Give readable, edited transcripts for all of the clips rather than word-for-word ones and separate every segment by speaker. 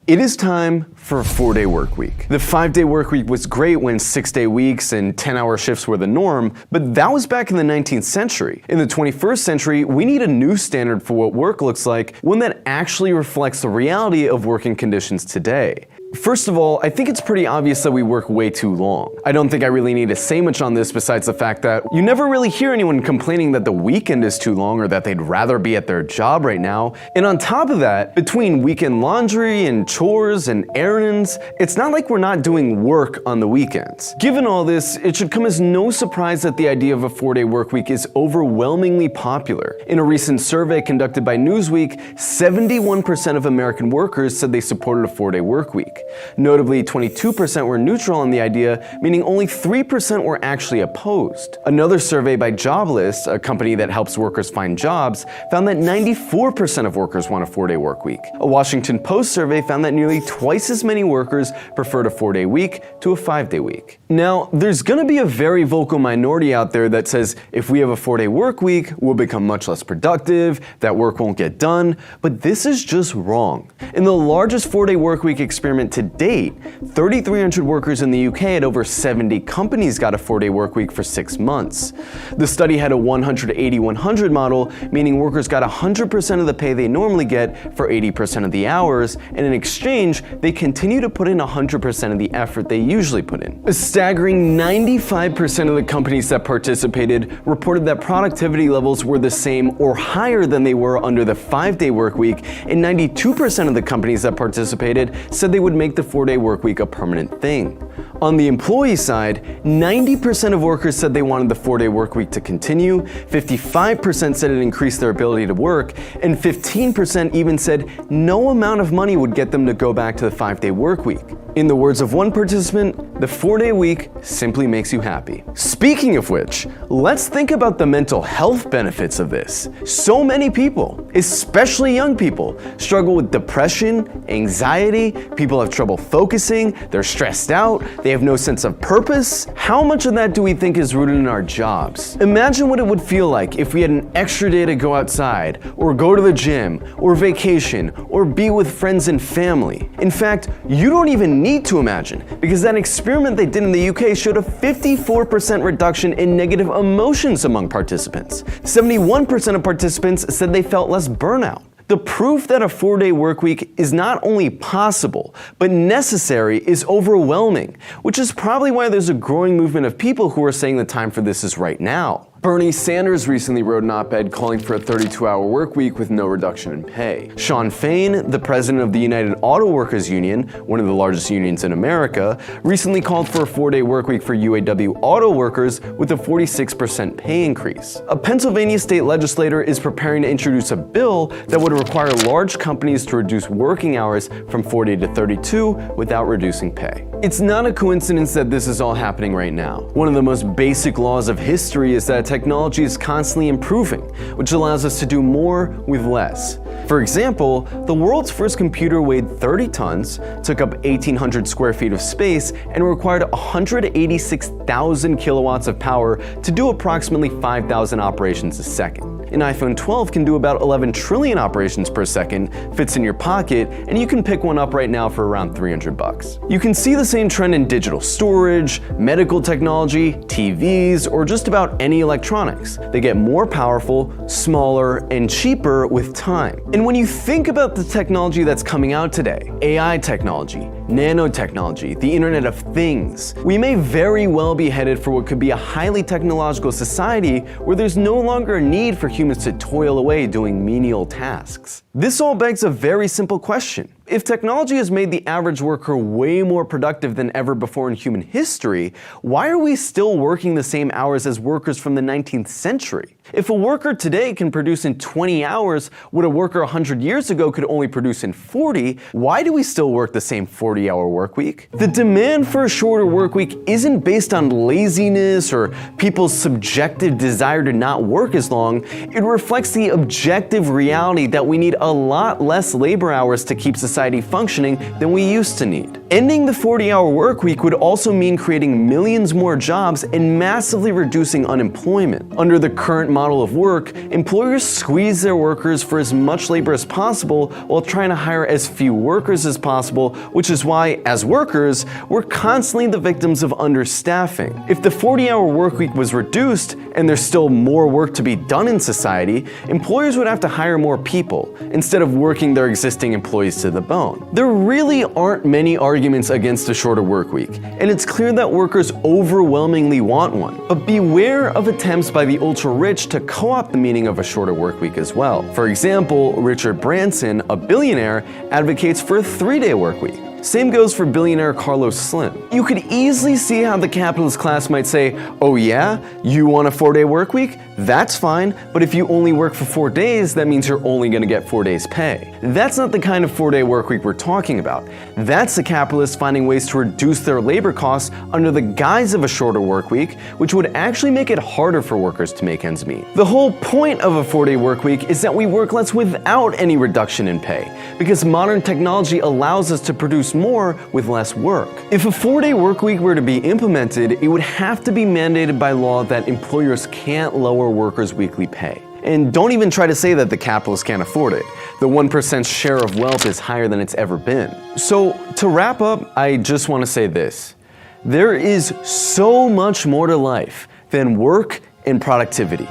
Speaker 1: It is time for a 4-day work week. The 5-day work week was great when 6-day weeks and 10-hour shifts were the norm, but that was back in the 19th century. In the 21st century, we need a new standard for what work looks like, one that actually reflects the reality of working conditions today. First of all, I think it's pretty obvious that we work way too long. I don't think I really need to say much on this besides the fact that you never really hear anyone complaining that the weekend is too long or that they'd rather be at their job right now. And on top of that, between weekend laundry and chores and errands, it's not like we're not doing work on the weekends. Given all this, it should come as no surprise that the idea of a 4-day work week is overwhelmingly popular. In a recent survey conducted by Newsweek, 71% of American workers said they supported a 4-day work week. Notably, 22% were neutral on the idea, meaning only 3% were actually opposed. Another survey by Jobless, a company that helps workers find jobs, found that 94% of workers want a 4-day work week. A Washington Post survey found that nearly twice as many workers preferred a 4-day week to a 5-day week. Now, there's gonna be a very vocal minority out there that says if we have a 4-day work week, we'll become much less productive, that work won't get done, but this is just wrong. In the largest 4-day work week experiment to date, 3,300 workers in the UK at over 70 companies got a 4-day work week for 6 months. The study had a 100-80-100 model, meaning workers got 100% of the pay they normally get for 80% of the hours, and in exchange, they continue to put in 100% of the effort they usually put in. A staggering 95% of the companies that participated reported that productivity levels were the same or higher than they were under the 5-day work week, and 92% of the companies that participated said they would make the 4-day work week a permanent thing. On the employee side, 90% of workers said they wanted the 4-day work week to continue, 55% said it increased their ability to work, and 15% even said no amount of money would get them to go back to the 5-day work week. In the words of one participant, the 4-day week simply makes you happy. Speaking of which, let's think about the mental health benefits of this. So many people, especially young people, struggle with depression, anxiety, people have trouble focusing, they're stressed out, they have no sense of purpose. How much of that do we think is rooted in our jobs? Imagine what it would feel like if we had an extra day to go outside, or go to the gym, or vacation, or be with friends and family. In fact, you don't even need to imagine, because that experiment they did in the UK showed a 54% reduction in negative emotions among participants. 71% of participants said they felt less burnout. The proof that a 4-day work week is not only possible, but necessary is overwhelming, which is probably why there's a growing movement of people who are saying the time for this is right now. Bernie Sanders recently wrote an op-ed calling for a 32-hour work week with no reduction in pay. Sean Fain, the president of the United Auto Workers Union, one of the largest unions in America, recently called for a 4-day work week for UAW auto workers with a 46% pay increase. A Pennsylvania state legislator is preparing to introduce a bill that would require large companies to reduce working hours from 40 to 32 without reducing pay. It's not a coincidence that this is all happening right now. One of the most basic laws of history is that technology is constantly improving, which allows us to do more with less. For example, the world's first computer weighed 30 tons, took up 1,800 square feet of space, and required 186,000 kilowatts of power to do approximately 5,000 operations a second. An iPhone 12 can do about 11 trillion operations per second, fits in your pocket, and you can pick one up right now for around $300. You can see the same trend in digital storage, medical technology, TVs, or just about any electronics. They get more powerful, smaller, and cheaper with time. And when you think about the technology that's coming out today, AI technology, nanotechnology, the Internet of Things, we may very well be headed for what could be a highly technological society where there's no longer a need for humans to toil away doing menial tasks. This all begs a very simple question. If technology has made the average worker way more productive than ever before in human history, why are we still working the same hours as workers from the 19th century? If a worker today can produce in 20 hours what a worker 100 years ago could only produce in 40, why do we still work the same 40-hour work week? The demand for a shorter work week isn't based on laziness or people's subjective desire to not work as long. It reflects the objective reality that we need a lot less labor hours to keep society functioning than we used to need. Ending the 40-hour work week would also mean creating millions more jobs and massively reducing unemployment. Under the current model of work, employers squeeze their workers for as much labor as possible while trying to hire as few workers as possible, which is why, as workers, we're constantly the victims of understaffing. If the 40-hour work week was reduced, and there's still more work to be done in society, employers would have to hire more people, instead of working their existing employees to the bone. There really aren't many arguments against a shorter work week, and it's clear that workers overwhelmingly want one. But beware of attempts by the ultra-rich to co-opt the meaning of a shorter work week as well. For example, Richard Branson, a billionaire, advocates for a 3-day work week. Same goes for billionaire Carlos Slim. You could easily see how the capitalist class might say, oh yeah, you want a 4-day work week? That's fine, but if you only work for 4 days, that means you're only gonna get 4 days pay. That's not the kind of 4-day work week we're talking about. That's the capitalists finding ways to reduce their labor costs under the guise of a shorter work week, which would actually make it harder for workers to make ends meet. The whole point of a 4-day work week is that we work less without any reduction in pay, because modern technology allows us to produce more with less work. If a 4-day work week were to be implemented, it would have to be mandated by law that employers can't lower workers' weekly pay. And don't even try to say that the capitalists can't afford it. The 1%'s share of wealth is higher than it's ever been. So to wrap up, I just want to say this. There is so much more to life than work and productivity.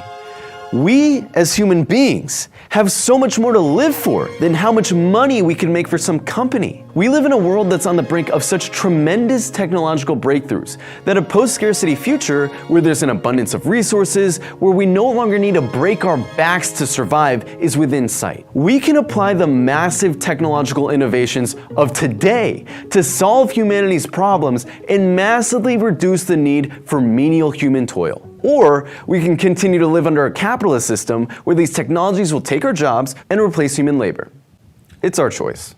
Speaker 1: We, as human beings, have so much more to live for than how much money we can make for some company. We live in a world that's on the brink of such tremendous technological breakthroughs that a post-scarcity future where there's an abundance of resources, where we no longer need to break our backs to survive, is within sight. We can apply the massive technological innovations of today to solve humanity's problems and massively reduce the need for menial human toil. Or we can continue to live under a capitalist system where these technologies will take our jobs and replace human labor. It's our choice.